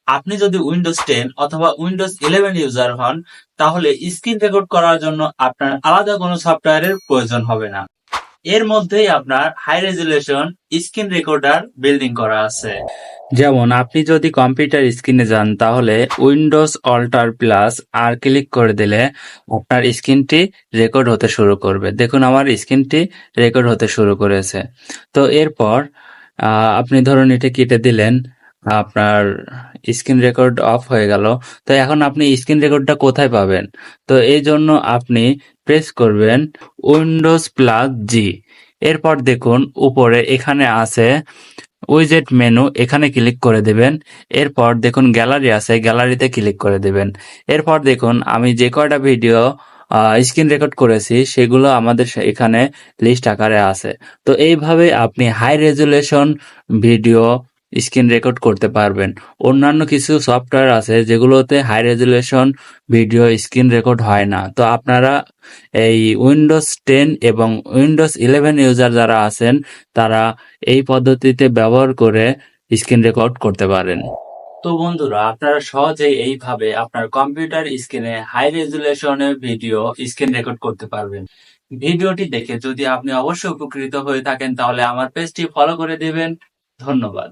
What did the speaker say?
আপনি যদি উইন্ডোজ 10 অথবা উইন্ডোজ 11 ইউজার হন, তাহলে স্ক্রিন রেকর্ড করার জন্য আপনার আলাদা কোনো সফটওয়্যারের প্রয়োজন হবে না। এর মধ্যেই আপনার high resolution screen recorder building করা আছে। যেমন আপনি যদি কম্পিউটার স্ক্রিনে যান, তাহলে Windows alter plus R click করে দিলে আপনার স্ক্রিনটি রেকর্ড হতে শুরু করবে। দেখুন আমার স্ক্রিনটি রেকর্ড হতে শুরু করেছে। তো এরপর আপনি ধরুন এটা কেটে দিলেন, আপনার স্ক্রিন রেকর্ড অফ হয়ে গেল। তো এখন আপনি স্ক্রিন রেকর্ডটা কোথায় পাবেন? তো এই জন্য আপনি প্রেস করবেন উইন্ডোজ প্লাস জি। এরপর দেখুন উপরে এখানে আছে উইজেট মেনু, এখানে ক্লিক করে দেবেন। এরপর দেখুন গ্যালারি আছে, গ্যালারিতে ক্লিক করে দেবেন। এরপর দেখুন আমি যে কয়টা ভিডিও স্ক্রিন রেকর্ড করেছি সেগুলো আমাদের এখানে লিস্ট আকারে আছে। তো এইভাবে আপনি high resolution video screen record করতে পারবেন। অন্যান্য কিছু সফটওয়্যার আছে যেগুলোতে high resolution video screen record হয় না। তো আপনারা এই উইন্ডোজ 10 এবং উইন্ডোজ 11 ইউজার যারা আছেন, তারা এই পদ্ধতিতে ব্যবহার করে স্ক্রিন রেকর্ড করতে পারেন। তো বন্ধুরা, আপনারা সহজেই এইভাবে আপনার কম্পিউটার স্ক্রিনে হাই রেজুলেশনের ভিডিও স্ক্রিন রেকর্ড করতে পারবেন। ভিডিওটি দেখে যদি আপনি অবশ্যই উপকৃত হয়ে থাকেন, তাহলে আমার পেজটি ফলো করে দিবেন। ধন্যবাদ।